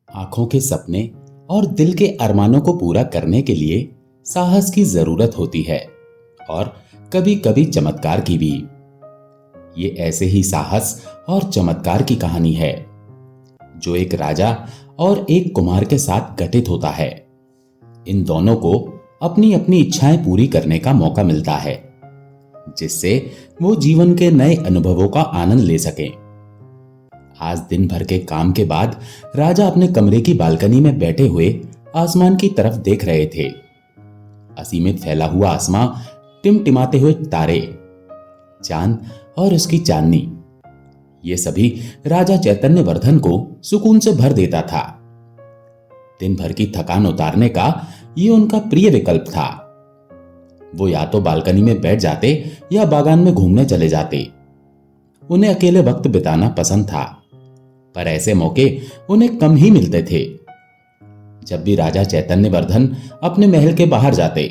आंखों के सपने और दिल के अरमानों को पूरा करने के लिए साहस की जरूरत होती है और कभी कभी चमत्कार की भी। ये ऐसे ही साहस और चमत्कार की कहानी है जो एक राजा और एक कुमार के साथ घटित होता है। इन दोनों को अपनी अपनी इच्छाएं पूरी करने का मौका मिलता है जिससे वो जीवन के नए अनुभवों का आनंद ले सकें। आज दिन भर के काम के बाद राजा अपने कमरे की बालकनी में बैठे हुए आसमान की तरफ देख रहे थे। असीमित फैला हुआ आसमां, टिमटिमाते हुए तारे, चांद और उसकी चांदनी, ये सभी राजा चैतन्यवर्धन को सुकून से भर देता था। दिन भर की थकान उतारने का ये उनका प्रिय विकल्प था। वो या तो बालकनी में बैठ जाते या बागान में घूमने चले जाते। उन्हें अकेले वक्त बिताना पसंद था, पर ऐसे मौके उन्हें कम ही मिलते थे। जब भी राजा चैतन्यवर्धन अपने महल के बाहर जाते,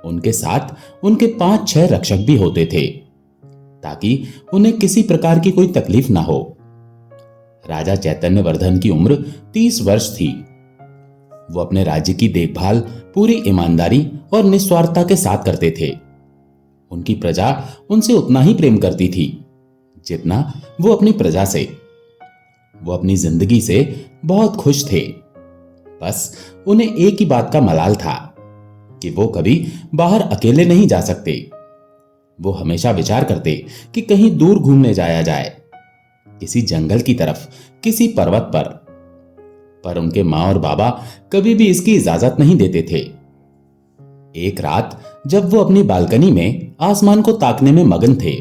उनके साथ उनके 5-6 रक्षक भी होते थे ताकि उन्हें किसी प्रकार की कोई तकलीफ ना हो। राजा चैतन्यवर्धन की उम्र 30 वर्ष थी। वो अपने राज्य की देखभाल पूरी ईमानदारी और निस्वार्थता के साथ करते थे। उनकी प्रजा उनसे उतना ही प्रेम करती थी जितना वो अपनी प्रजा से। वो अपनी जिंदगी से बहुत खुश थे। बस उन्हें एक ही बात का मलाल था कि वो कभी बाहर अकेले नहीं जा सकते। वो हमेशा विचार करते कि कहीं दूर घूमने जाया जाए, किसी जंगल की तरफ, किसी पर्वत पर उनके मां और बाबा कभी भी इसकी इजाजत नहीं देते थे। एक रात जब वो अपनी बालकनी में आसमान को ताकने में मगन थे,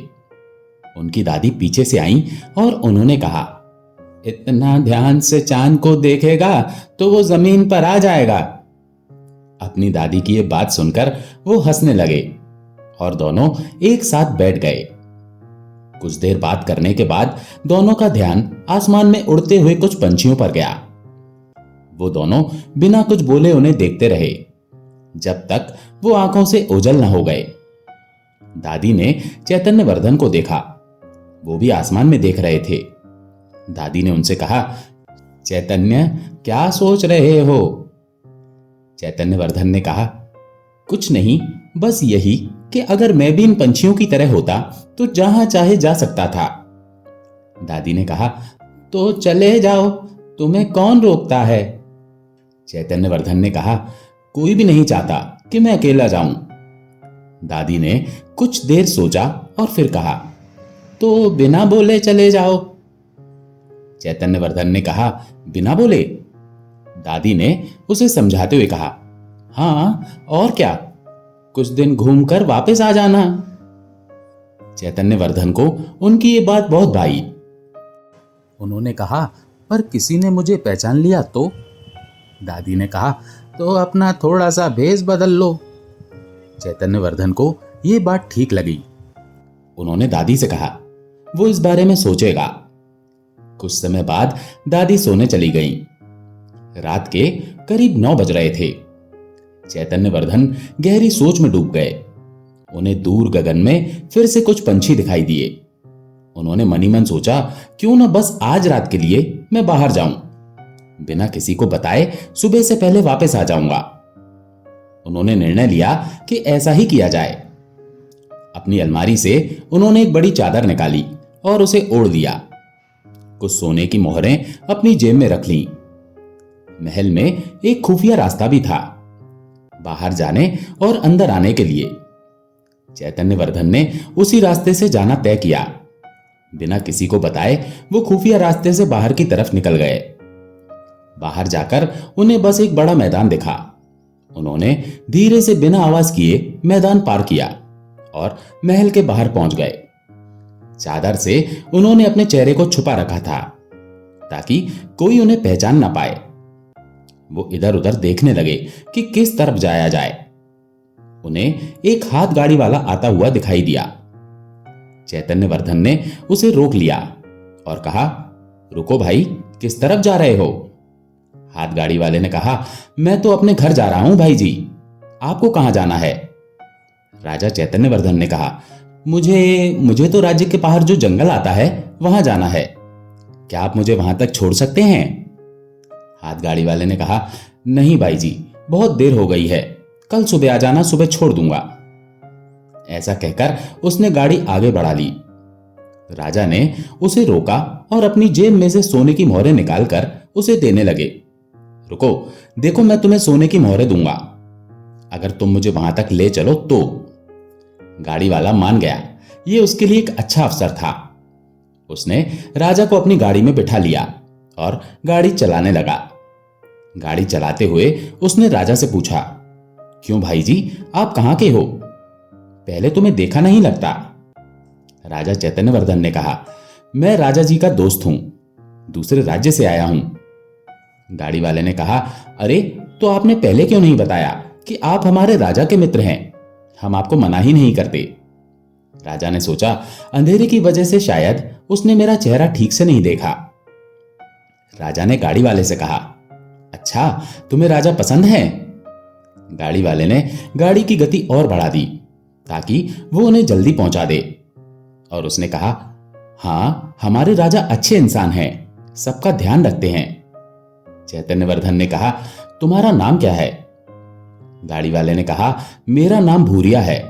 उनकी दादी पीछे से आईं और उन्होंने कहा, इतना ध्यान से चांद को देखेगा तो वो जमीन पर आ जाएगा। अपनी दादी की ये बात सुनकर वो हंसने लगे और दोनों एक साथ बैठ गए। कुछ देर बात करने के बाद दोनों का ध्यान आसमान में उड़ते हुए कुछ पंछियों पर गया। वो दोनों बिना कुछ बोले उन्हें देखते रहे जब तक वो आंखों से ओझल न हो गए। दादी ने चैतन्यवर्धन को देखा। वो भी आसमान में देख रहे थे। दादी ने उनसे कहा, चैतन्य, क्या सोच रहे हो? चैतन्यवर्धन ने कहा, कुछ नहीं, बस यही कि अगर मैं भी इन पंछियों की तरह होता तो जहां चाहे जा सकता था। दादी ने कहा, तो चले जाओ, तुम्हें कौन रोकता है? चैतन्यवर्धन ने कहा, कोई भी नहीं चाहता कि मैं अकेला जाऊं। दादी ने कुछ देर सोचा और फिर कहा, तो बिना बोले चले जाओ। चैतन्यवर्धन ने कहा, बिना बोले? दादी ने उसे समझाते हुए कहा, हाँ और क्या, कुछ दिन घूमकर वापस आ जाना। चैतन्यवर्धन को उनकी ये बात बहुत भाई। उन्होंने कहा, पर किसी ने मुझे पहचान लिया तो? दादी ने कहा, तो अपना थोड़ा सा भेष बदल लो। चैतन्यवर्धन को ये बात ठीक लगी। उन्होंने दादी से कहा, वो इस बारे में सोचेगा। कुछ समय बाद दादी सोने चली गईं। रात के करीब 9 बज रहे थे। चैतन्यवर्धन गहरी सोच में डूब गए। उन्हें दूर गगन में फिर से कुछ पंछी दिखाई दिए। उन्होंने मनी मन सोचा, क्यों ना बस आज रात के लिए मैं बाहर जाऊं, बिना किसी को बताए सुबह से पहले वापस आ जाऊंगा। उन्होंने निर्णय लिया कि ऐसा ही किया जाए। अपनी अलमारी से उन्होंने एक बड़ी चादर निकाली और उसे ओढ़ लिया। कुछ सोने की मोहरें अपनी जेब में रख लीं। महल में एक खुफिया रास्ता भी था बाहर जाने और अंदर आने के लिए। चैतन्यवर्धन ने उसी रास्ते से जाना तय किया। बिना किसी को बताए वो खुफिया रास्ते से बाहर की तरफ निकल गए। बाहर जाकर उन्हें बस एक बड़ा मैदान दिखा। उन्होंने धीरे से बिना आवाज किए मैदान पार किया और महल के बाहर पहुंच गए। चादर से उन्होंने अपने चेहरे को छुपा रखा था ताकि कोई उन्हें पहचान ना पाए। वो इधर उधर देखने लगे कि किस तरफ जाया जाए। उन्हें एक हाथ गाड़ी वाला आता हुआ दिखाई दिया। चैतन्यवर्धन ने उसे रोक लिया और कहा, रुको भाई, किस तरफ जा रहे हो? हाथ गाड़ी वाले ने कहा, मैं तो अपने घर जा रहा हूं भाई जी, आपको कहां जाना है? राजा चैतन्यवर्धन ने कहा, मुझे तो राज्य के बाहर जो जंगल आता है वहां जाना है। क्या आप मुझे वहां तक छोड़ सकते हैं? हाथ गाड़ी वाले ने कहा, नहीं भाई जी, बहुत देर हो गई है, कल सुबह आ जाना, सुबह छोड़ दूंगा। ऐसा कहकर उसने गाड़ी आगे बढ़ा ली। राजा ने उसे रोका और अपनी जेब में से सोने की मोहरें निकालकर उसे देने लगे। रुको, देखो मैं तुम्हें सोने की मोहरें दूंगा, अगर तुम मुझे वहां तक ले चलो तो। गाड़ी वाला मान गया। यह उसके लिए एक अच्छा अवसर था। उसने राजा को अपनी गाड़ी में बिठा लिया और गाड़ी चलाने लगा। गाड़ी चलाते हुए उसने राजा से पूछा, क्यों भाई जी, आप कहां के हो? पहले तुम्हें देखा नहीं लगता। राजा चैतन्यवर्धन ने कहा, मैं राजा जी का दोस्त हूं, दूसरे राज्य से आया हूं। गाड़ी वाले ने कहा, अरे तो आपने पहले क्यों नहीं बताया कि आप हमारे राजा के मित्र हैं? हम आपको मना ही नहीं करते। राजा ने सोचा, अंधेरे की वजह से शायद उसने मेरा चेहरा ठीक से नहीं देखा। राजा ने गाड़ी वाले से कहा, अच्छा तुम्हें राजा पसंद है? गाड़ी वाले ने गाड़ी की गति और बढ़ा दी ताकि वो उन्हें जल्दी पहुंचा दे और उसने कहा, हां हमारे राजा अच्छे इंसान हैं, सबका ध्यान रखते हैं। चैतन्यवर्धन ने कहा, तुम्हारा नाम क्या है? गाड़ी वाले ने कहा, मेरा नाम भूरिया है।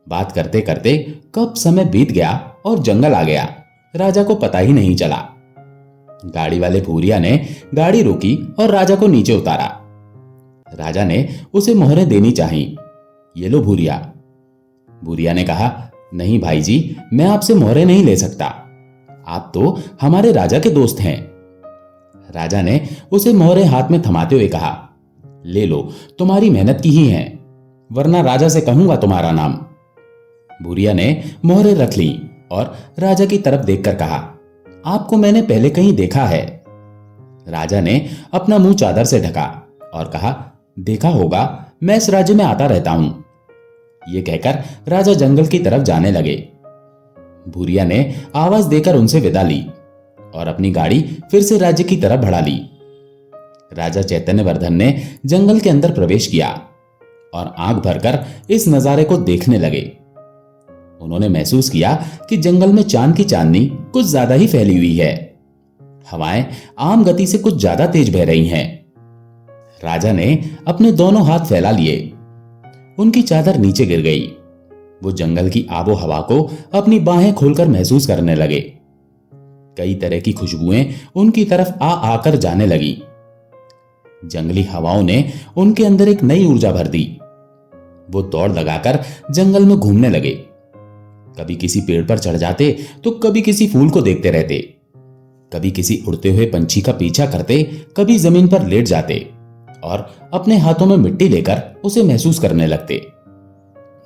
बात करते करते कब समय बीत गया और जंगल आ गया, राजा को पता ही नहीं चला। गाड़ी वाले भूरिया ने गाड़ी रोकी और राजा को नीचे उतारा। राजा ने उसे मोहरें देनी चाहिए। ये लो भूरिया। भूरिया ने कहा, नहीं भाई जी, मैं आपसे मोहरें नहीं ले सकता, आप तो हमारे राजा के दोस्त हैं। राजा ने उसे मोहरें हाथ में थमाते हुए कहा, ले लो, तुम्हारी मेहनत की ही हैं, वरना राजा से कहूंगा तुम्हारा नाम। भूरिया ने मोहरें रख ली और राजा की तरफ देखकर कहा, आपको मैंने पहले कहीं देखा है। राजा ने अपना मुंह चादर से ढका और कहा, देखा होगा, मैं इस राज्य में आता रहता हूं। यह कहकर राजा जंगल की तरफ जाने लगे। भूरिया ने आवाज देकर उनसे विदा ली और अपनी गाड़ी फिर से राज्य की तरफ बढ़ा ली। राजा चैतन्यवर्धन ने जंगल के अंदर प्रवेश किया और आंख भरकर इस नजारे को देखने लगे। उन्होंने महसूस किया कि जंगल में चांद की चांदनी कुछ ज्यादा ही फैली हुई है। हवाएं आम गति से कुछ ज्यादा तेज बह रही हैं। राजा ने अपने दोनों हाथ फैला लिए। उनकी चादर नीचे गिर गई। वो जंगल की आबो हवा को अपनी बाहें खोलकर महसूस करने लगे। कई तरह की खुशबुएं उनकी तरफ आ आकर जाने लगी। जंगली हवाओं ने उनके अंदर एक नई ऊर्जा भर दी। वो दौड़ लगाकर जंगल में घूमने लगे। कभी किसी पेड़ पर चढ़ जाते तो कभी किसी फूल को देखते रहते, कभी किसी उड़ते हुए पंछी का पीछा करते, कभी जमीन पर लेट जाते और अपने हाथों में मिट्टी लेकर उसे महसूस करने लगते।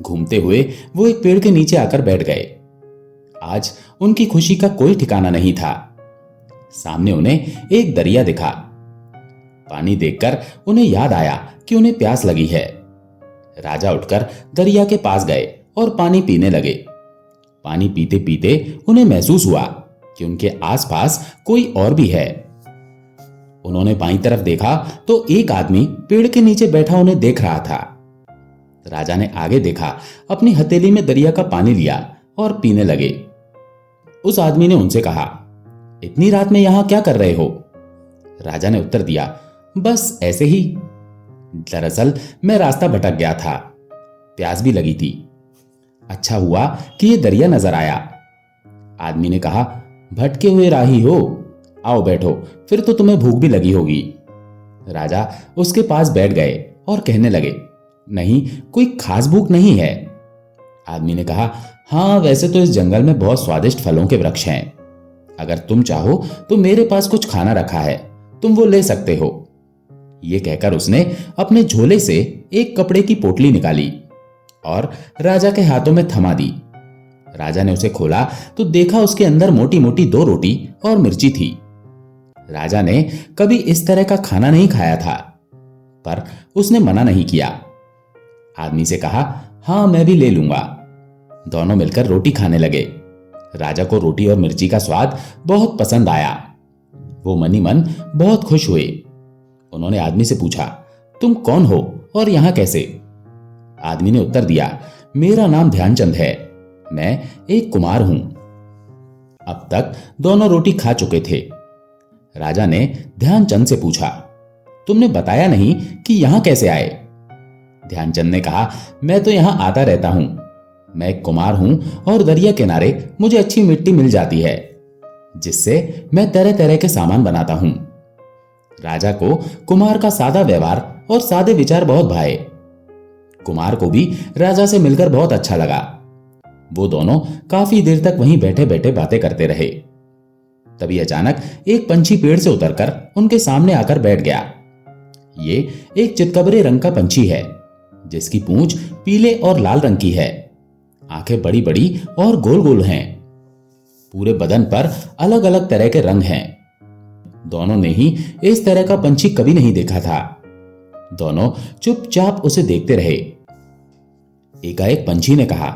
घूमते हुए वो एक पेड़ के नीचे आकर बैठ गए। आज उनकी खुशी का कोई ठिकाना नहीं था। सामने उन्हें एक दरिया दिखा। पानी देखकर उन्हें याद आया कि उन्हें प्यास लगी है। राजा उठकर दरिया के पास गए और पानी पीने लगे। पानी पीते पीते उन्हें महसूस हुआ कि उनके आसपास कोई और भी है। उन्होंने बाईं तरफ देखा तो एक आदमी पेड़ के नीचे बैठा उन्हें देख रहा था। राजा ने आगे देखा, अपनी हथेली में दरिया का पानी लिया और पीने लगे। उस आदमी ने उनसे कहा, इतनी रात में यहां क्या कर रहे हो? राजा ने उत्तर दिया, बस ऐसे ही। दरअसल मैं रास्ता भटक गया था, प्यास भी लगी थी। अच्छा हुआ कि ये दरिया नजर आया। आदमी ने कहा, भटके हुए राही हो, आओ बैठो, फिर तो तुम्हें भूख भी लगी होगी। राजा उसके पास बैठ गए और कहने लगे, नहीं, कोई खास भूख नहीं है। आदमी ने कहा, हाँ वैसे तो इस जंगल में बहुत स्वादिष्ट फलों के वृक्ष हैं, अगर तुम चाहो तो मेरे पास कुछ खाना रखा है, तुम वो ले सकते हो। ये कहकर उसने अपने झोले से एक कपड़े की पोटली निकाली और राजा के हाथों में थमा दी। राजा ने उसे खोला तो देखा उसके अंदर मोटी मोटी 2 रोटी और मिर्ची थी। राजा ने कभी इस तरह का खाना नहीं खाया था, पर उसने मना नहीं किया। आदमी से कहा, हाँ मैं भी ले लूंगा। दोनों मिलकर रोटी खाने लगे। राजा को रोटी और मिर्ची का स्वाद बहुत पसंद आया। वो मनी मन बहुत खुश हुए। उन्होंने आदमी से पूछा, तुम कौन हो और यहां कैसे? आदमी ने उत्तर दिया, मेरा नाम ध्यानचंद है, मैं एक कुमार हूं। अब तक दोनों रोटी खा चुके थे। राजा ने ध्यानचंद से पूछा, तुमने बताया नहीं कि यहां कैसे आए? ध्यानचंद ने कहा, मैं तो यहां आता रहता हूं। मैं एक कुम्हार हूं और दरिया किनारे मुझे अच्छी मिट्टी मिल जाती है, जिससे मैं तरह तरह के सामान बनाता हूं। राजा को कुम्हार का सादा व्यवहार और सादे विचार बहुत भाए। कुम्हार को भी राजा से मिलकर बहुत अच्छा लगा। वो दोनों काफी देर तक वहीं बैठे बैठे बातें करते रहे। तभी अचानक एक पंछी पेड़ से उतरकर उनके सामने आकर बैठ गया। ये एक चितकबरे रंग का पंछी है, जिसकी पूंछ पीले और लाल रंग की है। आंखें बड़ी बड़ी और गोल गोल हैं। पूरे बदन पर अलग अलग तरह के रंग हैं। दोनों ने ही इस तरह का पंछी कभी नहीं देखा था। दोनों चुपचाप उसे देखते रहे। एकाएक पंछी ने कहा,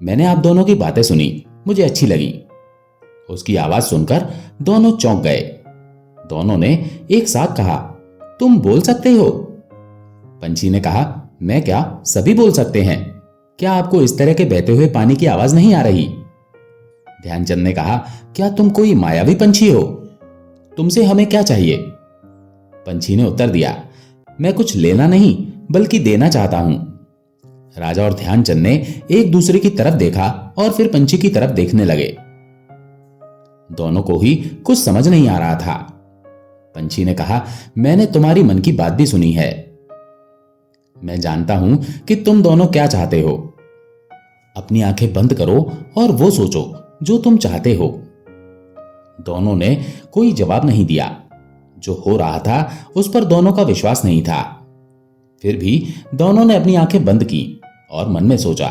मैंने आप दोनों की बातें सुनी, मुझे अच्छी लगी। उसकी आवाज सुनकर दोनों चौंक गए। दोनों ने एक साथ कहा, तुम बोल सकते हो? पंछी ने कहा, मैं क्या, सभी बोल सकते हैं। क्या आपको इस तरह के बहते हुए पानी की आवाज नहीं आ रही? ध्यानचंद ने कहा, क्या तुम कोई मायावी पंछी हो? तुमसे हमें क्या चाहिए? पंछी ने उत्तर दिया, मैं कुछ लेना नहीं बल्कि देना चाहता हूं। राजा और ध्यानचंद ने एक दूसरे की तरफ देखा और फिर पंछी की तरफ देखने लगे। दोनों को ही कुछ समझ नहीं आ रहा था। पंछी ने कहा, मैंने तुम्हारी मन की बात भी सुनी है। मैं जानता हूं कि तुम दोनों क्या चाहते हो। अपनी आंखें बंद करो और वो सोचो जो तुम चाहते हो। दोनों ने कोई जवाब नहीं दिया। जो हो रहा था उस पर दोनों का विश्वास नहीं था। फिर भी दोनों ने अपनी आंखें बंद की और मन में सोचा।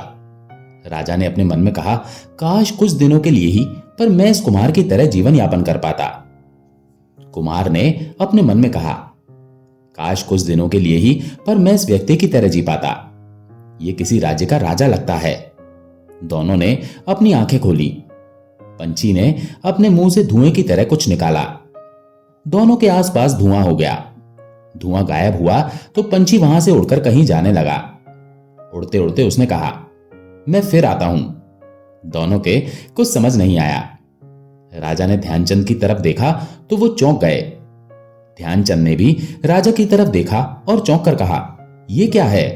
राजा ने अपने मन में कहा, काश कुछ दिनों के लिए ही पर मैं इस कुम्हार की तरह जीवन यापन कर पाता। कुम्हार ने अपने मन में कहा, काश कुछ दिनों के लिए ही पर मैं इस व्यक्ति की तरह जी पाता। ये किसी राज्य का राजा लगता है। दोनों ने अपनी आंखें खोली। पंछी ने अपने मुंह से धुएं की तरह कुछ निकाला। दोनों के आसपास धुआं हो गया। धुआं गायब हुआ तो पंछी वहां से उड़कर कहीं जाने लगा। उड़ते उड़ते उसने कहा, मैं फिर आता हूं। दोनों के कुछ समझ नहीं आया। राजा ने ध्यानचंद की तरफ देखा तो वो चौंक गए। ध्यानचंद ने भी राजा की तरफ देखा और चौंक कर कहा, ये क्या है?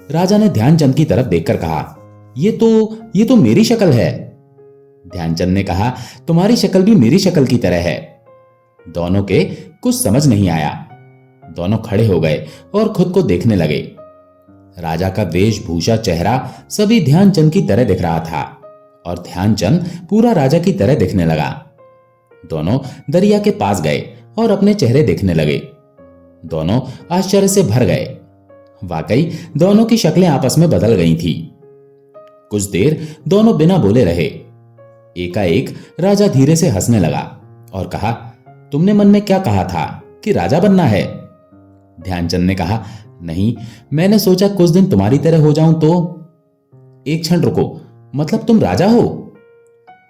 राजा ने ध्यानचंद की तरफ देखकर कहा, ये तो मेरी शक्ल है। ध्यानचंद ने कहा, तुम्हारी शक्ल भी मेरी शक्ल की तरह है। दोनों के कुछ समझ नहीं आया। दोनों खड़े हो गए और खुद को देखने लगे। राजा का वेशभूषा, चेहरा सभी ध्यानचंद की तरह दिख रहा था और ध्यानचंद पूरा राजा की तरह दिखने लगा। दोनों दरिया के पास गए और अपने चेहरे देखने लगे। दोनों आश्चर्य से भर गए। वाकई दोनों की शक्लें आपस में बदल गई थी। कुछ देर दोनों बिना बोले रहे। एकाएक राजा धीरे से हंसने लगा और कहा, तुमने मन में क्या कहा था कि राजा बनना है? ध्यानचंद ने कहा, नहीं, मैंने सोचा कुछ दिन तुम्हारी तरह हो जाऊं तो। एक क्षण रुको, मतलब तुम राजा हो?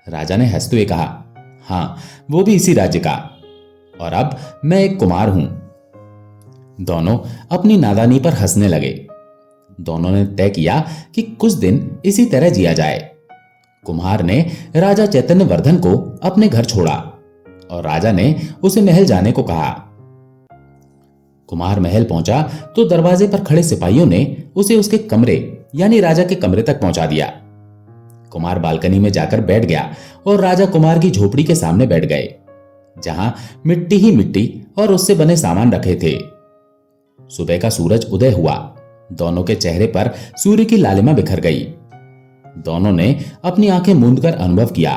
राजा ने हंसते हुए कहा, हां, वो भी इसी राज्य का, और अब मैं एक कुमार हूं। दोनों अपनी नादानी पर हंसने लगे। दोनों ने तय किया कि कुछ दिन इसी तरह जिया जाए। कुम्हार ने राजा चैतन्य वर्धन को अपने घर छोड़ा और राजा ने उसे महल जाने को कहा। कुम्हार महल पहुंचा तो दरवाजे पर खड़े सिपाहियों ने उसे उसके कमरे यानी राजा के कमरे तक पहुंचा दिया। कुम्हार बालकनी में जाकर बैठ गया और राजा कुम्हार की झोपड़ी के सामने बैठ गए, जहां मिट्टी ही मिट्टी और उससे बने सामान रखे थे। सुबह का सूरज उदय हुआ। दोनों के चेहरे पर सूर्य की लालिमा बिखर गई। दोनों ने अपनी आंखें मूंदकर अनुभव किया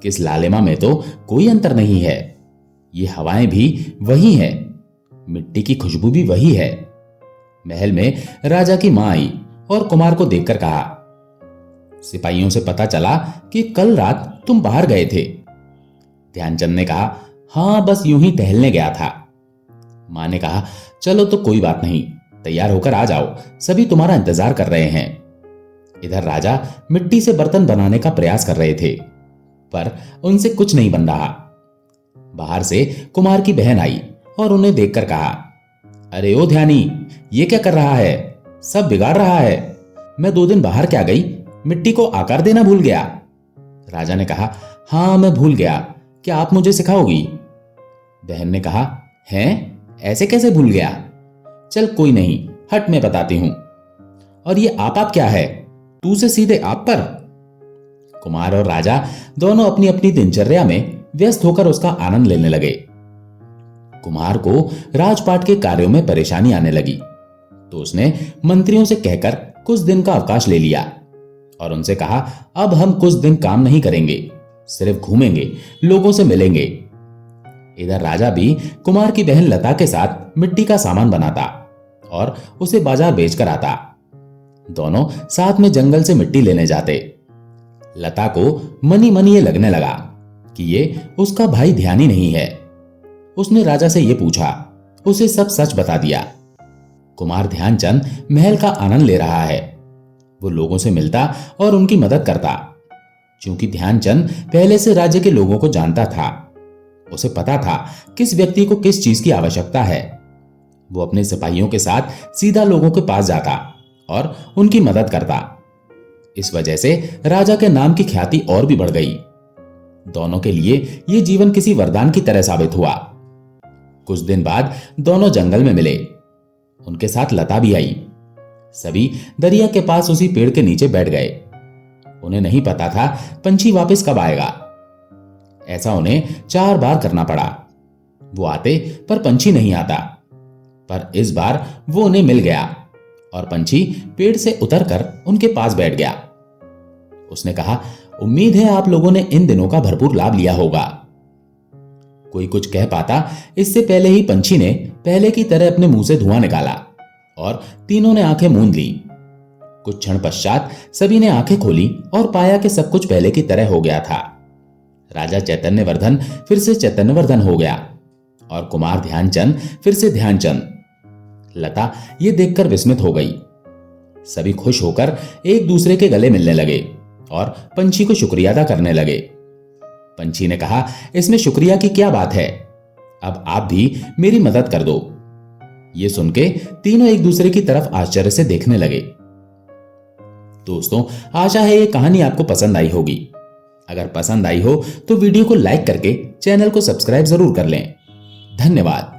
कि इस लालिमा में तो कोई अंतर नहीं है। ये हवाएं भी वही हैं, मिट्टी की खुशबू भी वही है। महल में राजा की मां आई और कुमार को देखकर कहा, सिपाहियों से पता चला कि कल रात तुम बाहर गए थे। ध्यानचंद ने कहा, हां, बस यूं ही टहलने गया था। मां ने कहा, चलो तो कोई बात नहीं, तैयार होकर आ जाओ, सभी तुम्हारा इंतजार कर रहे हैं। इधर राजा मिट्टी से बर्तन बनाने का प्रयास कर रहे थे, पर उनसे कुछ नहीं बन रहा। बाहर से कुमार की बहन आई और उन्हें देखकर कहा, अरे ओ ध्यानी, ये क्या कर रहा है? सब बिगाड़ रहा है। मैं 2 दिन बाहर क्या गई, मिट्टी को आकार देना भूल गया। राजा ने कहा, हाँ, मैं भूल गया, क्या आप मुझे सिखाओगी? बहन ने कहा, हैं, ऐसे कैसे भूल गया? चल कोई नहीं, हट मैं बताती हूं। और ये आप क्या है? तू से सीधे आप पर। कुमार और राजा दोनों अपनी अपनी दिनचर्या में व्यस्त होकर उसका आनंद लेने लगे। कुमार को राजपाट के कार्यों में परेशानी आने लगी, तो उसने मंत्रियों से कहकर कुछ दिन का अवकाश ले लिया और उनसे कहा, अब हम कुछ दिन काम नहीं करेंगे, सिर्फ घूमेंगे, लोगों से मिलेंगे। इधर राजा भी कुमार की बहन लता के साथ मिट्टी का सामान बनाता और उसे बाजार बेचकर आता। दोनों साथ में जंगल से मिट्टी लेने जाते। लता को मनी मन ये लगने लगा कि ये उसका भाई ध्यानी नहीं है। उसने राजा से ये पूछा, उसे सब सच बता दिया। कुमार ध्यानचंद महल का आनंद ले रहा है। वो लोगों से मिलता और उनकी मदद करता। क्योंकि ध्यानचंद पहले से राज्य के लोगों को जानता था, उसे पता था किस व्यक्ति को किस चीज की आवश्यकता है। वो अपने सिपाहियों के साथ सीधा लोगों के पास जाता और उनकी मदद करता। इस वजह से राजा के नाम की ख्याति और भी बढ़ गई। दोनों के लिए यह जीवन किसी वरदान की तरह साबित हुआ। कुछ दिन बाद दोनों जंगल में मिले। उनके साथ लता भी आई। सभी दरिया के पास उसी पेड़ के नीचे बैठ गए। उन्हें नहीं पता था पंछी वापस कब आएगा। ऐसा उन्हें 4 बार करना पड़ा। वो आते पर पंछी नहीं आता, पर इस बार वो उन्हें मिल गया और पंछी पेड़ से उतरकर उनके पास बैठ गया। उसने कहा, उम्मीद है आप लोगों ने इन दिनों का भरपूर लाभ लिया होगा। कोई कुछ कह पाता इससे पहले ही पंछी ने पहले की तरह अपने मुंह से धुआं निकाला और तीनों ने आंखें मूंद ली। कुछ क्षण पश्चात सभी ने आंखें खोली और पाया कि सब कुछ पहले की तरह हो गया था। राजा चैतन्यवर्धन फिर से चैतन्यवर्धन हो गया और कुमार ध्यानचंद फिर से ध्यानचंद। लता ये देखकर विस्मित हो गई। सभी खुश होकर एक दूसरे के गले मिलने लगे और पंछी को शुक्रिया अदा करने लगे। पंछी ने कहा, इसमें शुक्रिया की क्या बात है, अब आप भी मेरी मदद कर दो। ये सुन के तीनों एक दूसरे की तरफ आश्चर्य से देखने लगे। दोस्तों, आशा है ये कहानी आपको पसंद आई होगी। अगर पसंद आई हो तो वीडियो को लाइक करके चैनल को सब्सक्राइब जरूर कर लें। धन्यवाद।